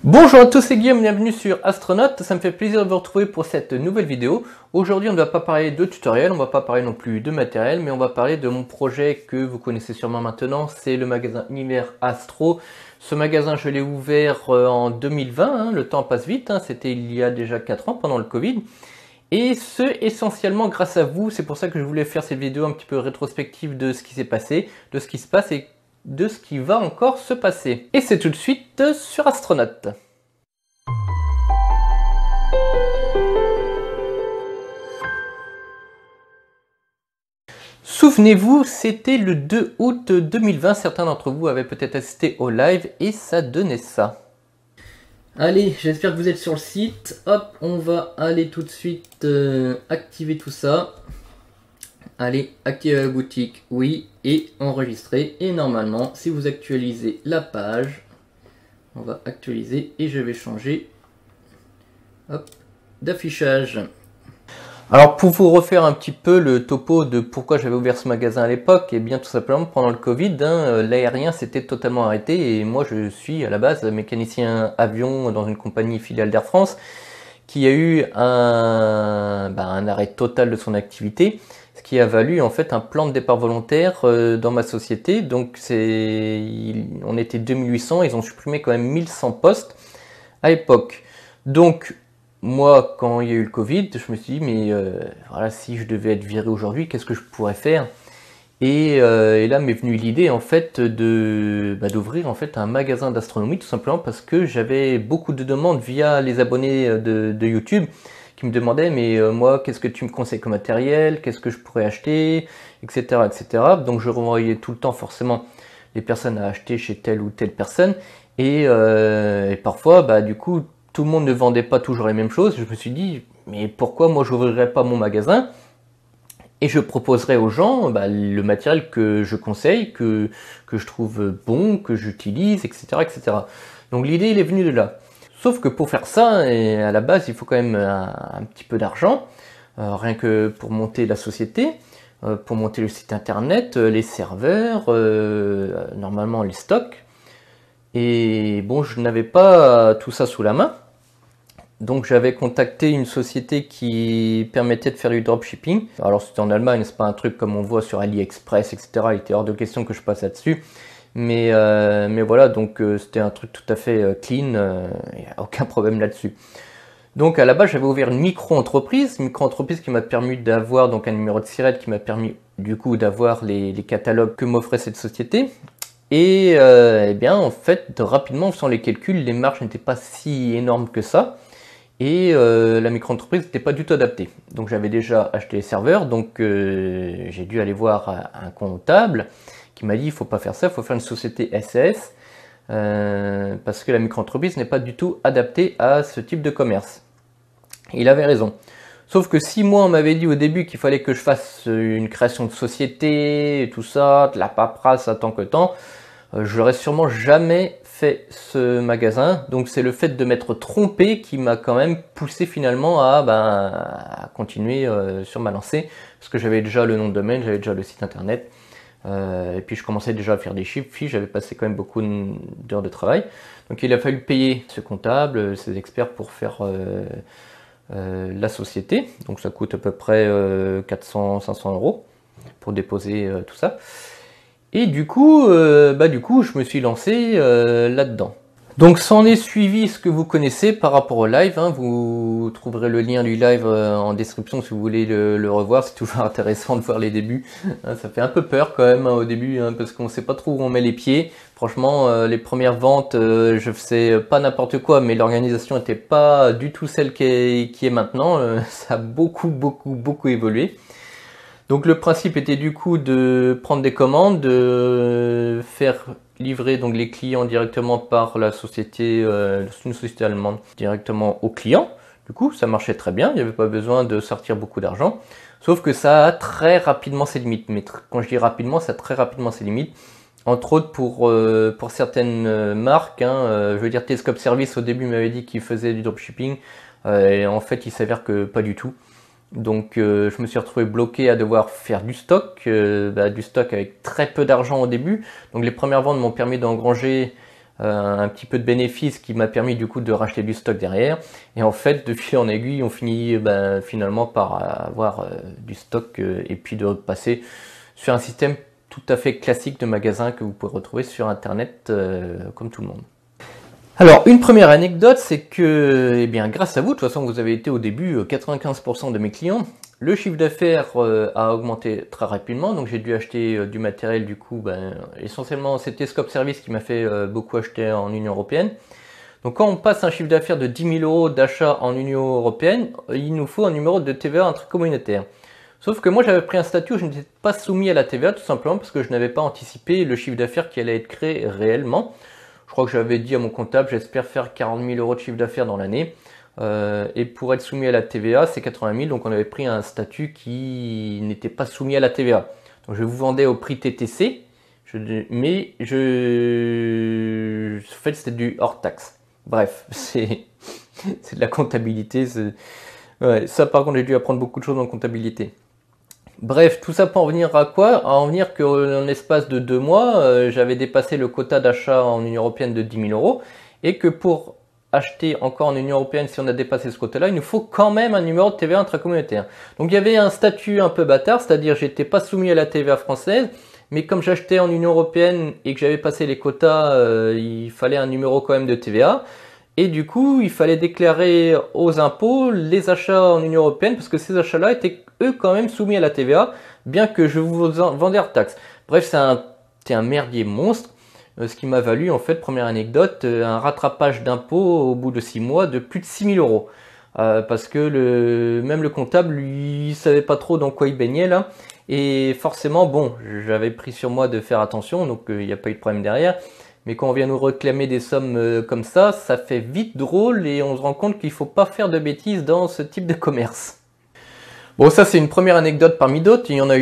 Bonjour à tous, c'est Guillaume, bienvenue sur Astronaute. Ça me fait plaisir de vous retrouver pour cette nouvelle vidéo. Aujourd'hui, on ne va pas parler de tutoriel, on ne va pas parler non plus de matériel, mais on va parler de mon projet que vous connaissez sûrement maintenant. C'est le magasin Univers Astro. Ce magasin, je l'ai ouvert en 2020, le temps passe vite, c'était il y a déjà 4 ans pendant le Covid. Et ce, essentiellement grâce à vous, c'est pour ça que je voulais faire cette vidéo un petit peu rétrospective de ce qui s'est passé, de ce qui se passe et de ce qui va encore se passer. Et c'est tout de suite sur Astronaute. Souvenez-vous, c'était le 2 août 2020, certains d'entre vous avaient peut-être assisté au live et ça donnait ça. Allez, j'espère que vous êtes sur le site. Hop, on va aller tout de suite activer tout ça. Allez, activer la boutique, oui, et enregistrer. Et normalement, si vous actualisez la page, on va actualiser et je vais changer d'affichage. Alors pour vous refaire un petit peu le topo de pourquoi j'avais ouvert ce magasin à l'époque, et bien tout simplement pendant le Covid, l'aérien s'était totalement arrêté et moi je suis à la base mécanicien avion dans une compagnie filiale d'Air France qui a eu un arrêt total de son activité, ce qui a valu en fait un plan de départ volontaire dans ma société. Donc on était 2800, ils ont supprimé quand même 1100 postes à l'époque. Donc moi, quand il y a eu le Covid, je me suis dit, mais voilà, si je devais être viré aujourd'hui, qu'est-ce que je pourrais faire? Et là m'est venue l'idée en fait d'ouvrir en fait un magasin d'astronomie, tout simplement parce que j'avais beaucoup de demandes via les abonnés de YouTube qui me demandaient, mais moi, qu'est-ce que tu me conseilles comme matériel? Qu'est-ce que je pourrais acheter? Etc. etc. Donc je renvoyais tout le temps forcément les personnes à acheter chez telle ou telle personne. Et parfois, du coup, tout le monde ne vendait pas toujours les mêmes choses. Je me suis dit, mais pourquoi moi j'ouvrirais pas mon magasin et je proposerais aux gens le matériel que je conseille, que je trouve bon, que j'utilise, etc., etc. Donc l'idée elle est venue de là. Sauf que pour faire ça, et à la base, il faut quand même un petit peu d'argent, rien que pour monter la société, pour monter le site internet, les serveurs, normalement les stocks. Et bon, je n'avais pas tout ça sous la main. Donc j'avais contacté une société qui permettait de faire du dropshipping. Alors c'était en Allemagne, c'est pas un truc comme on voit sur AliExpress, etc. Il était hors de question que je passe là-dessus. Mais voilà, donc c'était un truc tout à fait clean, il n'y a aucun problème là-dessus. Donc à la base j'avais ouvert une micro-entreprise qui m'a permis d'avoir donc un numéro de SIRET qui m'a permis du coup d'avoir les catalogues que m'offrait cette société. Et eh bien en fait rapidement en faisant les calculs, les marges n'étaient pas si énormes que ça. Et la micro-entreprise n'était pas du tout adaptée. Donc j'avais déjà acheté les serveurs, donc j'ai dû aller voir un comptable qui m'a dit il faut pas faire ça, il faut faire une société SAS parce que la micro-entreprise n'est pas du tout adaptée à ce type de commerce. Il avait raison. Sauf que si moi on m'avait dit au début qu'il fallait que je fasse une création de société, et tout ça, de la paperasse à tant que temps, je l'aurais sûrement jamais fait ce magasin. Donc c'est le fait de m'être trompé qui m'a quand même poussé finalement à continuer sur ma lancée, parce que j'avais déjà le nom de domaine, j'avais déjà le site internet, et puis je commençais déjà à faire des chiffres, j'avais passé quand même beaucoup d'heures de travail. Donc il a fallu payer ce comptable, ces experts pour faire la société. Donc ça coûte à peu près 400-500 euros pour déposer tout ça. Et du coup, je me suis lancé là-dedans. Donc s'en est suivi ce que vous connaissez par rapport au live, vous trouverez le lien du live en description si vous voulez le revoir, c'est toujours intéressant de voir les débuts. Ça fait un peu peur quand même au début, parce qu'on ne sait pas trop où on met les pieds. Franchement, les premières ventes, je faisais pas n'importe quoi, mais l'organisation n'était pas du tout celle qui est maintenant. Ça a beaucoup évolué. Donc le principe était du coup de prendre des commandes, de faire livrer donc les clients directement par la société, une société allemande, directement aux clients. Du coup, ça marchait très bien, il n'y avait pas besoin de sortir beaucoup d'argent. Sauf que ça a très rapidement ses limites. Mais quand je dis rapidement, ça a très rapidement ses limites. Entre autres pour certaines marques, je veux dire Telescope Service au début m'avait dit qu'il faisait du dropshipping, et en fait il s'avère que pas du tout. Donc je me suis retrouvé bloqué à devoir faire du stock avec très peu d'argent au début. Donc les premières ventes m'ont permis d'engranger un petit peu de bénéfice qui m'a permis du coup de racheter du stock derrière. Et en fait, de fil en aiguille, on finit finalement par avoir du stock et puis de passer sur un système tout à fait classique de magasin que vous pouvez retrouver sur internet comme tout le monde. Alors, une première anecdote, c'est que, eh bien, grâce à vous, de toute façon, vous avez été au début 95% de mes clients, le chiffre d'affaires a augmenté très rapidement, donc j'ai dû acheter du matériel, du coup, essentiellement, c'était Scope Service qui m'a fait beaucoup acheter en Union Européenne. Donc, quand on passe un chiffre d'affaires de 10 000 euros d'achat en Union Européenne, il nous faut un numéro de TVA intracommunautaire. Sauf que moi, j'avais pris un statut où je n'étais pas soumis à la TVA, tout simplement parce que je n'avais pas anticipé le chiffre d'affaires qui allait être créé réellement. Je crois que j'avais dit à mon comptable, j'espère faire 40 000 euros de chiffre d'affaires dans l'année. Et pour être soumis à la TVA, c'est 80 000. Donc on avait pris un statut qui n'était pas soumis à la TVA. Donc je vous vendais au prix TTC, mais en fait c'était du hors taxe. Bref, c'est de la comptabilité. Ouais, ça par contre j'ai dû apprendre beaucoup de choses en comptabilité. Bref, tout ça pour en venir à quoi? À en venir qu'en l'espace de 2 mois, j'avais dépassé le quota d'achat en Union Européenne de 10 000 euros et que pour acheter encore en Union Européenne, si on a dépassé ce quota-là, il nous faut quand même un numéro de TVA intracommunautaire. Donc il y avait un statut un peu bâtard, c'est-à-dire j'étais pas soumis à la TVA française, mais comme j'achetais en Union Européenne et que j'avais passé les quotas, il fallait un numéro quand même de TVA. Et du coup, il fallait déclarer aux impôts les achats en Union Européenne parce que ces achats-là étaient eux quand même soumis à la TVA, bien que je vous vendais hors taxe. Bref, c'est un merdier monstre, ce qui m'a valu en fait, première anecdote, un rattrapage d'impôts au bout de 6 mois de plus de 6 000 euros. Parce que même le comptable, lui, il savait pas trop dans quoi il baignait là. Et forcément, bon, j'avais pris sur moi de faire attention, donc il n'y a pas eu de problème derrière. Mais quand on vient nous réclamer des sommes comme ça fait vite drôle et on se rend compte qu'il ne faut pas faire de bêtises dans ce type de commerce. Bon, ça c'est une première anecdote parmi d'autres, il y en a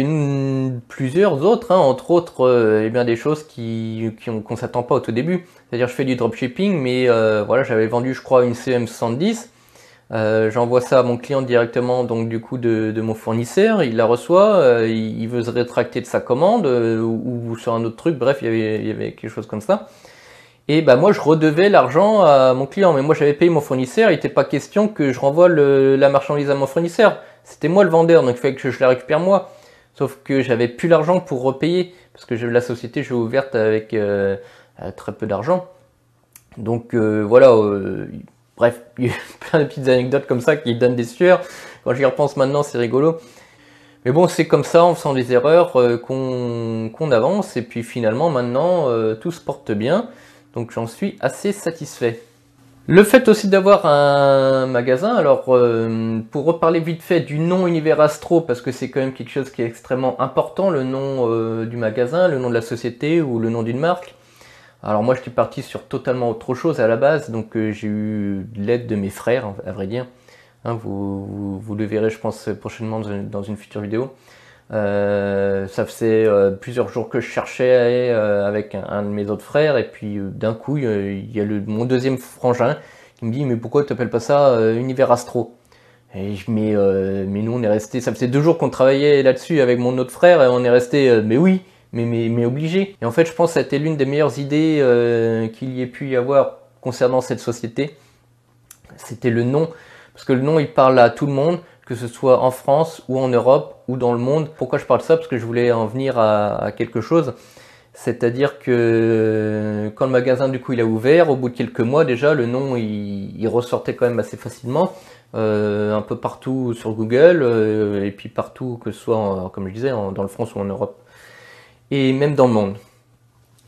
plusieurs autres, hein, entre autres eh bien, des choses qu'on s'attend pas au tout début. C'est-à-dire je fais du dropshipping, mais voilà, j'avais vendu je crois une CM70. J'envoie ça à mon client directement, donc du coup de mon fournisseur, il la reçoit, il veut se rétracter de sa commande ou sur un autre truc, bref, il y avait quelque chose comme ça. Et moi je redevais l'argent à mon client, mais moi j'avais payé mon fournisseur, il n'était pas question que je renvoie la marchandise à mon fournisseur, c'était moi le vendeur, donc il fallait que je la récupère moi. Sauf que j'avais plus l'argent pour repayer, parce que la société je l'ai ouverte avec très peu d'argent. Donc voilà. Bref, il y a plein de petites anecdotes comme ça qui donnent des sueurs. Quand j'y repense maintenant, c'est rigolo. Mais bon, c'est comme ça, en faisant des erreurs, qu'on avance. Et puis finalement, maintenant, tout se porte bien. Donc j'en suis assez satisfait. Le fait aussi d'avoir un magasin, alors pour reparler vite fait du nom Univers Astro, parce que c'est quand même quelque chose qui est extrêmement important, le nom du magasin, le nom de la société ou le nom d'une marque. Alors moi, je suis parti sur totalement autre chose à la base, donc j'ai eu l'aide de mes frères, à vrai dire. Hein, vous le verrez, je pense, prochainement dans une future vidéo. Ça faisait plusieurs jours que je cherchais avec un de mes autres frères, et puis d'un coup, il y a mon deuxième frangin qui me dit « Mais pourquoi tu t'appelles pas ça Univers Astro ?» Et mais nous, on est resté, ça faisait 2 jours qu'on travaillait là-dessus avec mon autre frère, et on est resté mais oui !» Mais obligé. Et en fait, je pense que ça a été l'une des meilleures idées qu'il y ait pu y avoir concernant cette société. C'était le nom. Parce que le nom, il parle à tout le monde, que ce soit en France ou en Europe ou dans le monde. Pourquoi je parle de ça? Parce que je voulais en venir à quelque chose. C'est-à-dire que quand le magasin, du coup, il a ouvert, au bout de quelques mois déjà, le nom, il ressortait quand même assez facilement. Un peu partout sur Google, et puis partout, que ce soit, comme je disais, dans le France ou en Europe. Et même dans le monde.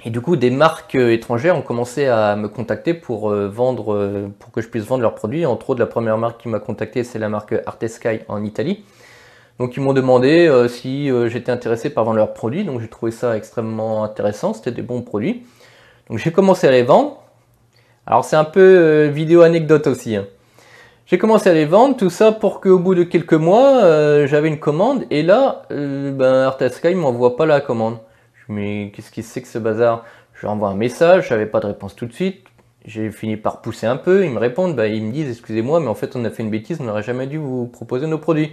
Et du coup, des marques étrangères ont commencé à me contacter pour pour que je puisse vendre leurs produits. Entre autres, la première marque qui m'a contacté, c'est la marque Arteskai en Italie. Donc ils m'ont demandé si j'étais intéressé par vendre leurs produits. Donc j'ai trouvé ça extrêmement intéressant, c'était des bons produits. Donc j'ai commencé à les vendre. Alors c'est un peu vidéo anecdote aussi, hein. J'ai commencé à les vendre, tout ça pour qu'au bout de quelques mois, j'avais une commande. Et là, Arteskai ne m'envoie pas la commande. Mais qu'est-ce que c'est que ce bazar? Je leur envoie un message, j'avais pas de réponse tout de suite. J'ai fini par pousser un peu, ils me répondent, ils me disent excusez-moi, mais en fait on a fait une bêtise, on n'aurait jamais dû vous proposer nos produits.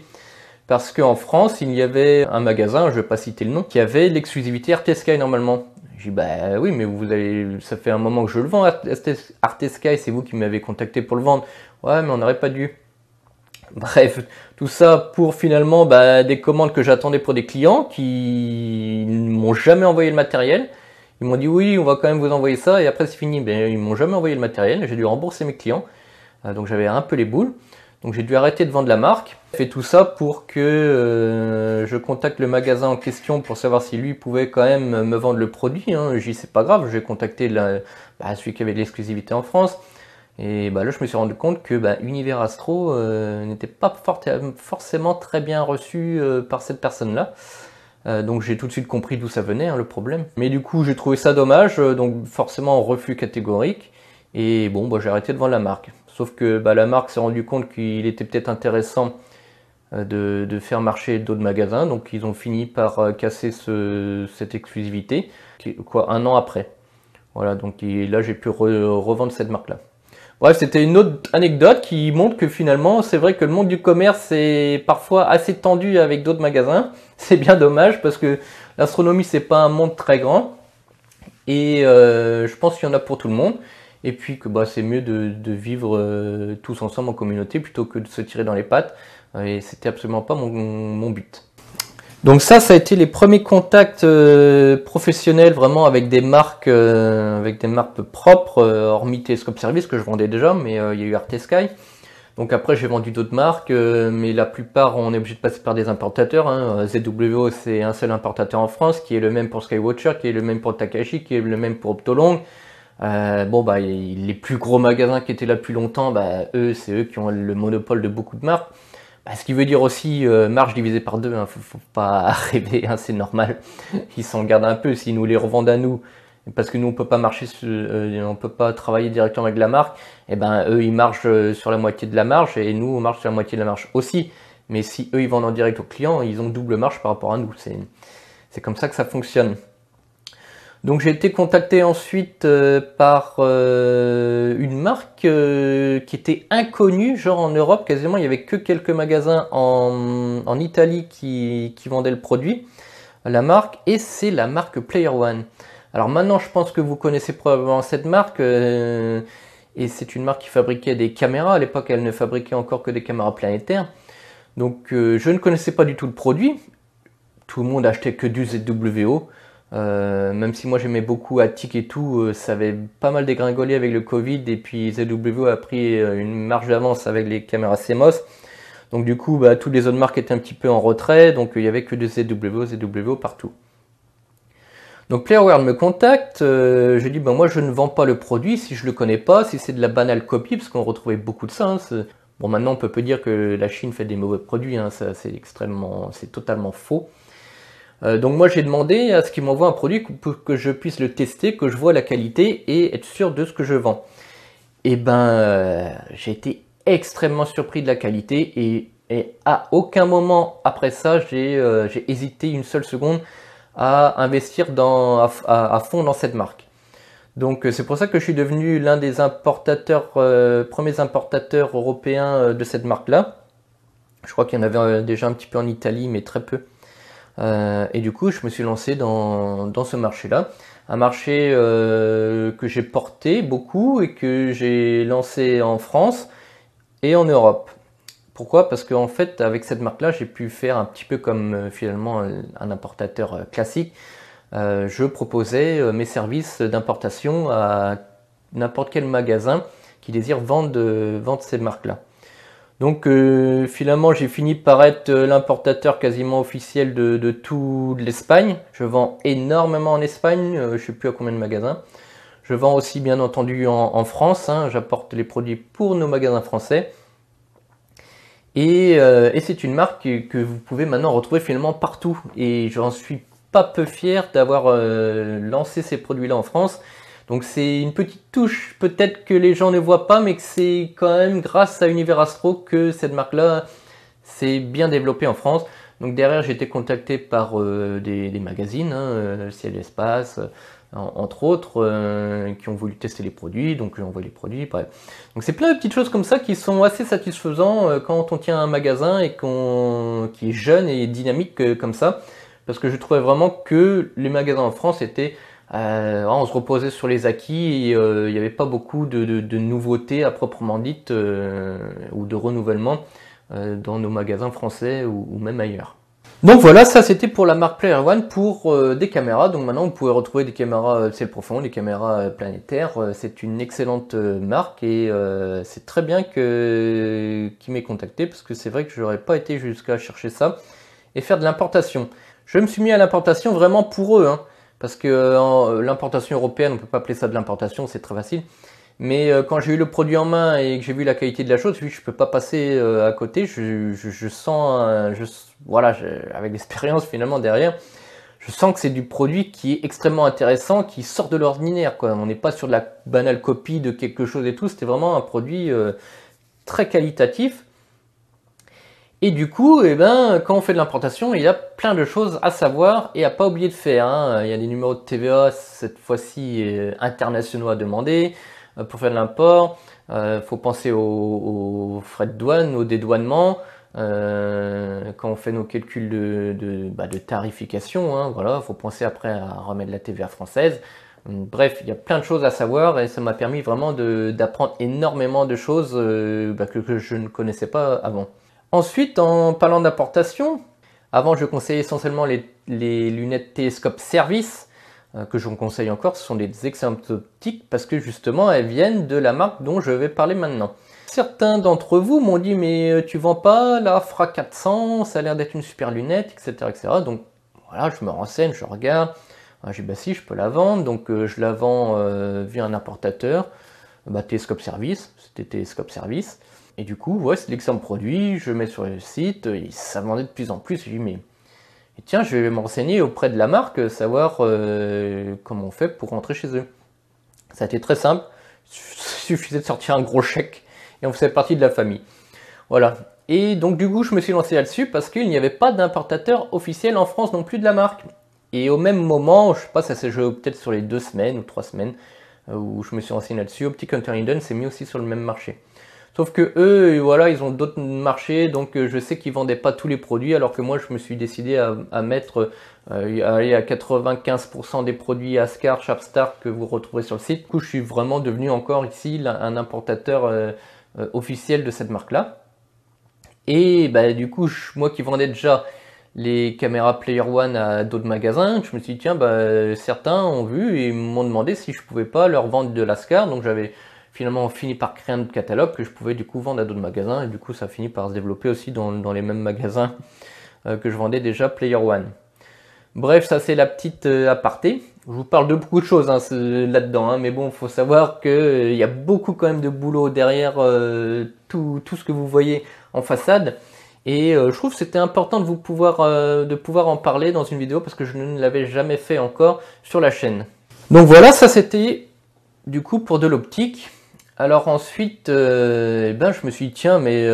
Parce qu'en France, il y avait un magasin, je ne vais pas citer le nom, qui avait l'exclusivité Arteskai normalement. J'ai dit, bah oui, mais ça fait un moment que je le vends, Artesky, c'est vous qui m'avez contacté pour le vendre. Ouais, mais on n'aurait pas dû. Bref, tout ça pour finalement des commandes que j'attendais pour des clients qui ne m'ont jamais envoyé le matériel. Ils m'ont dit oui, on va quand même vous envoyer ça et après c'est fini. Ils m'ont jamais envoyé le matériel, j'ai dû rembourser mes clients. Donc j'avais un peu les boules. Donc j'ai dû arrêter de vendre la marque. J'ai fait tout ça pour que je contacte le magasin en question pour savoir si lui pouvait quand même me vendre le produit. J'ai dit c'est pas grave, j'ai contacté celui qui avait de l'exclusivité en France. Et là, je me suis rendu compte que Univers Astro n'était pas forcément très bien reçu par cette personne-là. Donc j'ai tout de suite compris d'où ça venait, le problème. Mais du coup, j'ai trouvé ça dommage, donc forcément refus catégorique. Et bon, j'ai arrêté de vendre la marque. Sauf que la marque s'est rendu compte qu'il était peut-être intéressant de faire marcher d'autres magasins. Donc ils ont fini par casser cette exclusivité, un an après. Voilà, donc là j'ai pu revendre cette marque-là. Bref, c'était une autre anecdote qui montre que finalement, c'est vrai que le monde du commerce est parfois assez tendu avec d'autres magasins. C'est bien dommage parce que l'astronomie, c'est pas un monde très grand. Et je pense qu'il y en a pour tout le monde. Et puis que c'est mieux de vivre tous ensemble en communauté plutôt que de se tirer dans les pattes. Et c'était absolument pas mon but. Donc ça a été les premiers contacts professionnels vraiment avec des marques propres, hormis Telescope Service que je vendais déjà, mais il y a eu Artesky. Donc après j'ai vendu d'autres marques, mais la plupart on est obligé de passer par des importateurs. ZWO c'est un seul importateur en France, qui est le même pour Skywatcher, qui est le même pour Takashi, qui est le même pour Optolong. Les plus gros magasins qui étaient là depuis longtemps, c'est eux qui ont le monopole de beaucoup de marques. Ce qui veut dire aussi marge divisée par 2, faut pas rêver, c'est normal. Ils s'en gardent un peu s'ils nous les revendent à nous, parce que nous on peut pas on peut pas travailler directement avec la marque. Eux ils margent sur la moitié de la marge et nous on marge sur la moitié de la marge aussi. Mais si eux ils vendent en direct aux clients, ils ont double marge par rapport à nous. C'est comme ça que ça fonctionne. Donc j'ai été contacté ensuite par une marque qui était inconnue, genre en Europe quasiment, il n'y avait que quelques magasins en Italie qui vendaient le produit, la marque, et c'est la marque Player One. Alors maintenant je pense que vous connaissez probablement cette marque, et c'est une marque qui fabriquait des caméras, à l'époque elle ne fabriquait encore que des caméras planétaires, donc je ne connaissais pas du tout le produit, tout le monde achetait que du ZWO. Même si moi j'aimais beaucoup Attic et tout, ça avait pas mal dégringolé avec le Covid et puis ZWO a pris une marge d'avance avec les caméras CMOS. Donc du coup toutes les autres marques étaient un petit peu en retrait, donc il n'y avait que des ZWO partout. Donc PlayerWare me contacte, je dis moi je ne vends pas le produit si je le connais pas, si c'est de la banale copie, parce qu'on retrouvait beaucoup de ça. Bon maintenant on peut pas dire que la Chine fait des mauvais produits, c'est totalement faux. Donc moi j'ai demandé à ce qu'il m'envoie un produit pour que je puisse le tester, que je vois la qualité et être sûr de ce que je vends. Et j'ai été extrêmement surpris de la qualité et à aucun moment après ça j'ai hésité une seule seconde à investir à fond dans cette marque. Donc c'est pour ça que je suis devenu l'un des premiers importateurs européens de cette marque-là. Je crois qu'il y en avait déjà un petit peu en Italie, mais très peu. Et du coup, je me suis lancé dans ce marché-là. Un marché que j'ai porté beaucoup et que j'ai lancé en France et en Europe. Pourquoi? Parce qu'en fait, avec cette marque-là, j'ai pu faire un petit peu comme finalement un importateur classique. Je proposais mes services d'importation à n'importe quel magasin qui désire vendre ces marques-là. Donc finalement j'ai fini par être l'importateur quasiment officiel de toute l'Espagne. Je vends énormément en Espagne, je ne sais plus à combien de magasins. Je vends aussi bien entendu en France, j'apporte les produits pour nos magasins français. Et c'est une marque que vous pouvez maintenant retrouver finalement partout. Et j'en suis pas peu fier d'avoir lancé ces produits-là en France. Donc c'est une petite touche peut-être que les gens ne voient pas, mais que c'est quand même grâce à Univers Astro que cette marque-là s'est bien développée en France. Donc derrière j'ai été contacté par des magazines, Ciel et Espace, entre autres, qui ont voulu tester les produits, donc j'ai envoyé les produits, bref. Donc c'est plein de petites choses comme ça qui sont assez satisfaisants quand on tient un magasin et qui est jeune et dynamique comme ça. Parce que je trouvais vraiment que les magasins en France étaient On se reposait sur les acquis et il n'y avait pas beaucoup de nouveautés à proprement dites ou de renouvellement dans nos magasins français ou même ailleurs. Donc voilà, ça c'était pour la marque Player One pour des caméras. Donc maintenant vous pouvez retrouver des caméras ciel profond, des caméras planétaires. C'est une excellente marque et c'est très bien qu'ils m'aient contacté parce que c'est vrai que je n'aurais pas été jusqu'à chercher ça et faire de l'importation. Je me suis mis à l'importation vraiment pour eux, hein, parce que l'importation européenne, on peut pas appeler ça de l'importation, c'est très facile. Mais quand j'ai eu le produit en main et que j'ai vu la qualité de la chose, je peux pas passer à côté. Je sens, voilà, avec l'expérience finalement derrière, je sens que c'est du produit qui est extrêmement intéressant, qui sort de l'ordinaire, quoi. On n'est pas sur de la banale copie de quelque chose et tout. C'était vraiment un produit très qualitatif. Et du coup, eh ben, quand on fait de l'importation, il y a plein de choses à savoir et à pas oublier de faire, hein. Il y a des numéros de TVA, cette fois-ci internationaux à demander pour faire de l'import. Faut penser aux frais de douane, au dédouanement. Quand on fait nos calculs de tarification, hein, voilà, faut penser après à remettre la TVA française. Bref, il y a plein de choses à savoir et ça m'a permis vraiment d'apprendre énormément de choses que je ne connaissais pas avant. Ensuite, en parlant d'importation, avant je conseillais essentiellement les lunettes télescope service, que je vous conseille encore. Ce sont des excellentes optiques parce que justement elles viennent de la marque dont je vais parler maintenant. Certains d'entre vous m'ont dit mais tu vends pas la Fra 400, ça a l'air d'être une super lunette, etc., etc. Donc voilà, je me renseigne, je regarde. J'ai dit bah si, je peux la vendre, donc je la vends via un importateur, télescope service, c'était télescope service. Et du coup, ouais, c'est l'excellent produit, je mets sur le site, et ça vendait de plus en plus. Je dis, mais et tiens, je vais me renseigner auprès de la marque, savoir comment on fait pour rentrer chez eux. Ça a été très simple, il suffisait de sortir un gros chèque, et on faisait partie de la famille. Voilà. Et donc du coup, je me suis lancé là-dessus, parce qu'il n'y avait pas d'importateur officiel en France non plus de la marque. Et au même moment, je sais pas, ça s'est joué peut-être sur les 2 semaines ou 3 semaines, où je me suis renseigné là-dessus, Optic Hunter Linden s'est mis aussi sur le même marché. Sauf que eux, voilà, ils ont d'autres marchés, donc je sais qu'ils vendaient pas tous les produits, alors que moi, je me suis décidé à mettre aller à 95% des produits Ascar, Sharpstar que vous retrouvez sur le site. Du coup, je suis vraiment devenu encore ici un importateur officiel de cette marque-là. Et bah, du coup, moi qui vendais déjà les caméras Player One à d'autres magasins, je me suis dit, tiens, bah, certains ont vu et m'ont demandé si je pouvais pas leur vendre de l'Ascar, donc j'avais finalement fini par créer un catalogue que je pouvais du coup vendre à d'autres magasins et du coup ça finit par se développer aussi dans les mêmes magasins que je vendais déjà Player One. Bref, ça c'est la petite aparté. Je vous parle de beaucoup de choses hein, là-dedans, hein, mais bon, il faut savoir qu'il y a beaucoup quand même de boulot derrière tout ce que vous voyez en façade. Et je trouve que c'était important de pouvoir en parler dans une vidéo parce que je ne l'avais jamais fait encore sur la chaîne. Donc voilà, ça c'était du coup pour de l'optique. Alors ensuite, je me suis dit, tiens, mais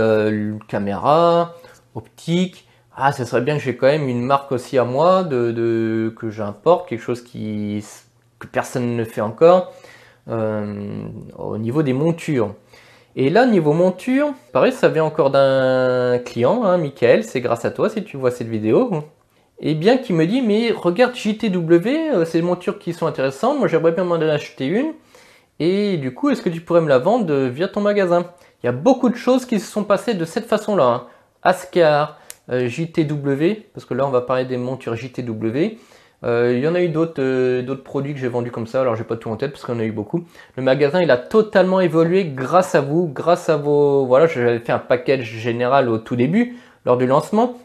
caméra, optique, ça serait bien que j'ai quand même une marque aussi à moi que j'importe, quelque chose que personne ne fait encore, au niveau des montures. Et là, niveau monture, pareil, ça vient encore d'un client, hein, Michael, c'est grâce à toi si tu vois cette vidéo. Et bien qui me dit, mais regarde JTW, ces montures qui sont intéressantes, moi j'aimerais bien m'en acheter une. Et du coup, est-ce que tu pourrais me la vendre via ton magasin? Il y a beaucoup de choses qui se sont passées de cette façon-là. Hein. Ascar, JTW, parce que là on va parler des montures JTW. Il y en a eu d'autres produits que j'ai vendus comme ça, alors j'ai pas tout en tête parce qu'on a eu beaucoup. Le magasin il a totalement évolué grâce à vous, grâce à vos... Voilà, j'avais fait un package général au tout début, lors du lancement.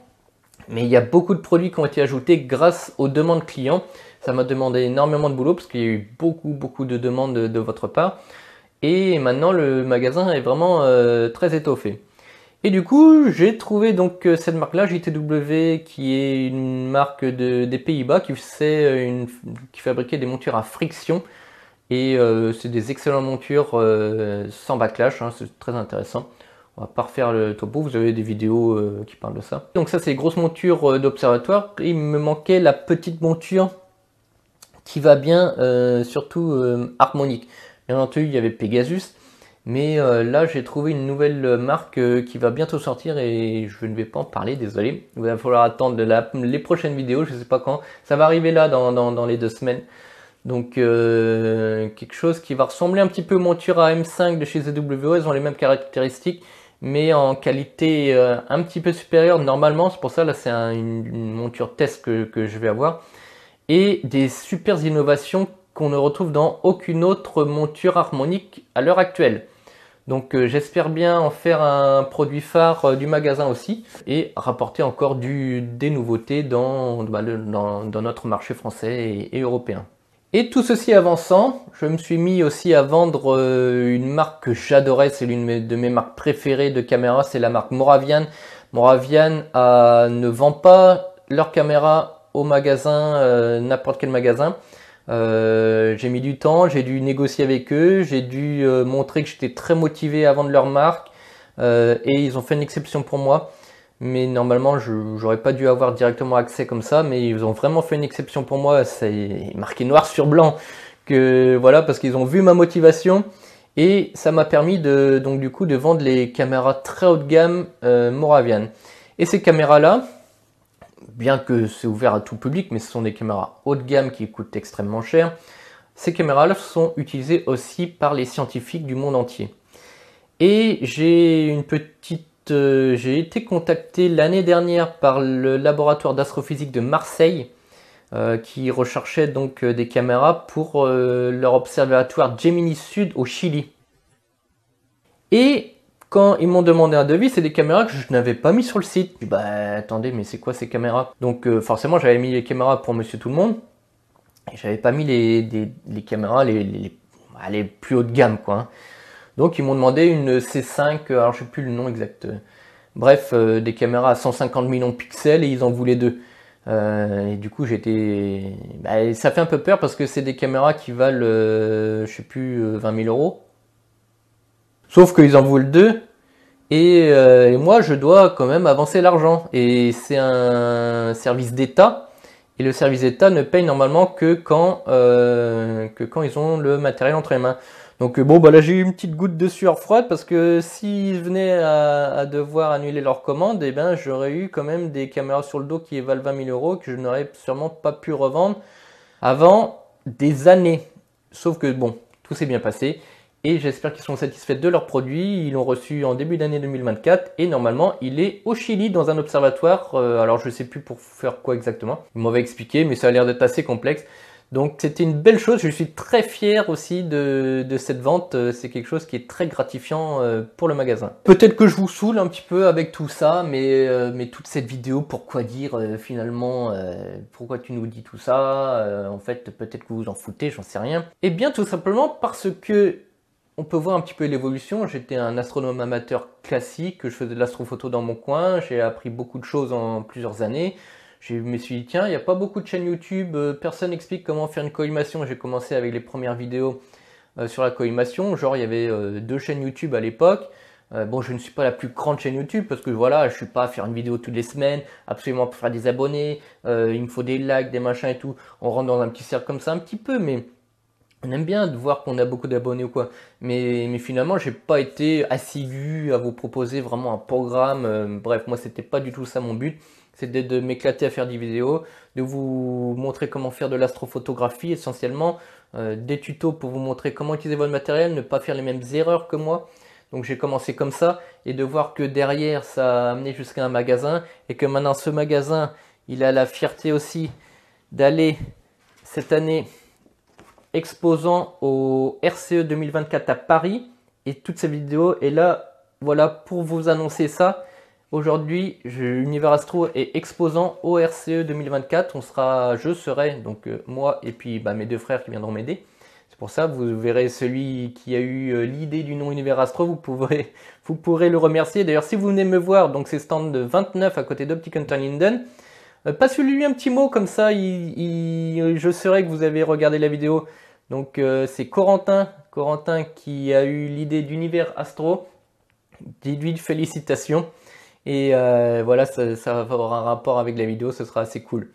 Mais il y a beaucoup de produits qui ont été ajoutés grâce aux demandes clients. Ça m'a demandé énormément de boulot parce qu'il y a eu beaucoup de demandes de votre part. Et maintenant, le magasin est vraiment très étoffé. Et du coup, j'ai trouvé donc cette marque-là, JTW, qui est une marque des Pays-Bas qui fabriquait des montures à friction. Et c'est des excellentes montures sans backlash, hein, c'est très intéressant. On va pas refaire le topo, vous avez des vidéos qui parlent de ça. Donc ça, c'est les grosses montures d'observatoire. Il me manquait la petite monture qui va bien, surtout harmonique. Bien entendu, il y avait Pegasus, mais là, j'ai trouvé une nouvelle marque qui va bientôt sortir et je ne vais pas en parler, désolé. Il va falloir attendre les prochaines vidéos, je ne sais pas quand. Ça va arriver là dans les 2 semaines. Donc quelque chose qui va ressembler un petit peu aux montures AM5 de chez ZWO, elles ont les mêmes caractéristiques, mais en qualité un petit peu supérieure normalement. C'est pour ça là c'est une monture test que je vais avoir. Et des super innovations qu'on ne retrouve dans aucune autre monture harmonique à l'heure actuelle. Donc j'espère bien en faire un produit phare du magasin aussi et rapporter encore des nouveautés dans notre marché français et européen. Et tout ceci avançant, je me suis mis aussi à vendre une marque que j'adorais, c'est l'une de mes marques préférées de caméras, c'est la marque Moravian. Moravian ne vend pas leurs caméras au magasin, n'importe quel magasin. J'ai mis du temps, j'ai dû négocier avec eux, j'ai dû montrer que j'étais très motivé à vendre leur marque et ils ont fait une exception pour moi. Mais normalement, j'aurais pas dû avoir directement accès comme ça, mais ils ont vraiment fait une exception pour moi. C'est marqué noir sur blanc que voilà, parce qu'ils ont vu ma motivation et ça m'a permis donc du coup de vendre les caméras très haut de gamme Moravian. Et ces caméras-là, bien que c'est ouvert à tout public, mais ce sont des caméras haut de gamme qui coûtent extrêmement cher. Ces caméras-là sont utilisées aussi par les scientifiques du monde entier. Et j'ai été contacté l'année dernière par le laboratoire d'astrophysique de Marseille qui recherchait donc des caméras pour leur observatoire Gemini Sud au Chili. Et quand ils m'ont demandé un devis, c'est des caméras que je n'avais pas mis sur le site. Je dis, bah attendez, mais c'est quoi ces caméras? Donc forcément j'avais mis les caméras pour Monsieur Tout le Monde et j'avais pas mis les caméras les plus haut de gamme quoi. Hein. Donc ils m'ont demandé une C5, alors je sais plus le nom exact. Bref, des caméras à 150 millions de pixels et ils en voulaient deux. Et du coup j'étais... Bah, ça fait un peu peur parce que c'est des caméras qui valent, je sais plus, 20 000 euros. Sauf qu'ils en voulaient deux. Et moi je dois quand même avancer l'argent. Et c'est un service d'État. Et le service d'État ne paye normalement que quand ils ont le matériel entre les mains. Donc bon, bah là j'ai eu une petite goutte de sueur froide parce que s'ils venaient à devoir annuler leur commande, eh ben j'aurais eu quand même des caméras sur le dos qui valent 20 000 euros que je n'aurais sûrement pas pu revendre avant des années. Sauf que bon, tout s'est bien passé et j'espère qu'ils sont satisfaits de leur produit. Ils l'ont reçu en début d'année 2024 et normalement il est au Chili dans un observatoire. Alors je sais plus pour faire quoi exactement. Ils m'avaient expliqué, mais ça a l'air d'être assez complexe. Donc c'était une belle chose, je suis très fier aussi de cette vente, c'est quelque chose qui est très gratifiant pour le magasin. Peut-être que je vous saoule un petit peu avec tout ça, mais toute cette vidéo, pourquoi dire finalement, pourquoi tu nous dis tout ça, en fait peut-être que vous en foutez, j'en sais rien. Eh bien tout simplement parce que on peut voir un petit peu l'évolution, j'étais un astronome amateur classique, je faisais de l'astrophoto dans mon coin, j'ai appris beaucoup de choses en plusieurs années. Je me suis dit, tiens, il n'y a pas beaucoup de chaînes YouTube, personne n'explique comment faire une collimation. J'ai commencé avec les premières vidéos sur la collimation. Genre, il y avait 2 chaînes YouTube à l'époque. Bon, je ne suis pas la plus grande chaîne YouTube parce que voilà, je ne suis pas à faire une vidéo toutes les semaines, absolument pour faire des abonnés. Il me faut des likes, des machins et tout. On rentre dans un petit cercle comme ça un petit peu, mais on aime bien de voir qu'on a beaucoup d'abonnés ou quoi. Mais finalement, j'ai pas été assidu à vous proposer vraiment un programme. Bref, moi, c'était pas du tout ça mon but. C'était de m'éclater à faire des vidéos, de vous montrer comment faire de l'astrophotographie essentiellement, des tutos pour vous montrer comment utiliser votre matériel, ne pas faire les mêmes erreurs que moi. Donc j'ai commencé comme ça et de voir que derrière ça a amené jusqu'à un magasin et que maintenant ce magasin, il a la fierté aussi d'aller cette année exposant au RCE 2024 à Paris et toutes ces vidéos est là, voilà, pour vous annoncer ça. Aujourd'hui, Univers Astro est exposant au RCE 2024. Je serai, donc moi et puis mes 2 frères qui viendront m'aider. C'est pour ça, vous verrez celui qui a eu l'idée du nom Univers Astro, vous pourrez le remercier. D'ailleurs, si vous venez me voir, donc c'est stand 29 à côté d'Optic Hunter Linden, passez-lui un petit mot comme ça, je saurai que vous avez regardé la vidéo. Donc c'est Corentin qui a eu l'idée d'Univers Astro. Dites-lui félicitations. Et voilà, ça va avoir un rapport avec la vidéo, ce sera assez cool.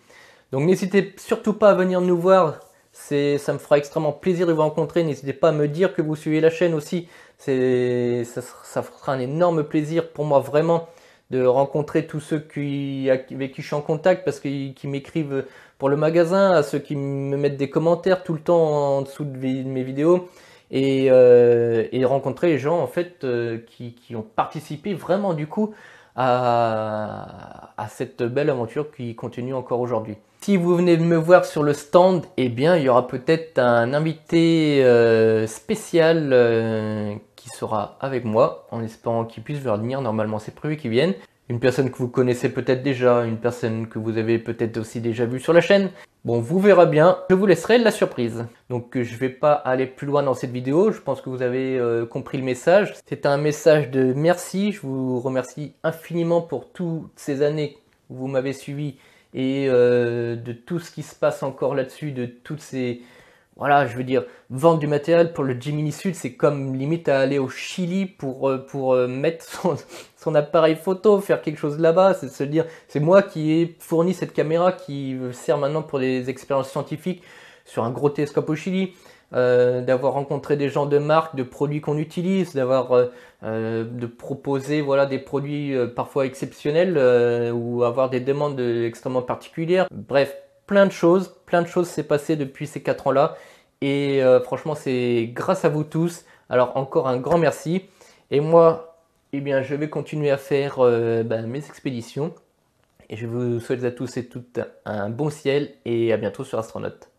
Donc n'hésitez surtout pas à venir nous voir, ça me fera extrêmement plaisir de vous rencontrer. N'hésitez pas à me dire que vous suivez la chaîne aussi, ça fera un énorme plaisir pour moi vraiment de rencontrer tous ceux avec qui je suis en contact, parce qu'ils qui m'écrivent pour le magasin, à ceux qui me mettent des commentaires tout le temps en dessous de mes vidéos, et rencontrer les gens en fait qui ont participé vraiment du coup à cette belle aventure qui continue encore aujourd'hui. Si vous venez de me voir sur le stand, eh bien il y aura peut-être un invité spécial qui sera avec moi, en espérant qu'il puisse venir. Normalement c'est prévu qu'il vienne. Une personne que vous connaissez peut-être déjà, une personne que vous avez peut-être aussi déjà vue sur la chaîne. Bon, vous verrez bien, je vous laisserai la surprise. Donc je vais pas aller plus loin dans cette vidéo, je pense que vous avez compris le message. C'est un message de merci, je vous remercie infiniment pour toutes ces années que vous m'avez suivi et de tout ce qui se passe encore là-dessus, de toutes ces... Voilà, je veux dire, vendre du matériel pour le Gemini Sud, c'est comme limite à aller au Chili pour mettre son appareil photo, faire quelque chose là-bas. C'est se dire, c'est moi qui ai fourni cette caméra qui sert maintenant pour des expériences scientifiques sur un gros télescope au Chili. D'avoir rencontré des gens de marque, de produits qu'on utilise, de proposer voilà, des produits parfois exceptionnels ou avoir des demandes extrêmement particulières. Bref, plein de choses s'est passé depuis ces 4 ans-là. Et franchement, c'est grâce à vous tous. Alors encore un grand merci. Et moi, eh bien, je vais continuer à faire mes expéditions. Et je vous souhaite à tous et toutes un bon ciel et à bientôt sur Astronaute.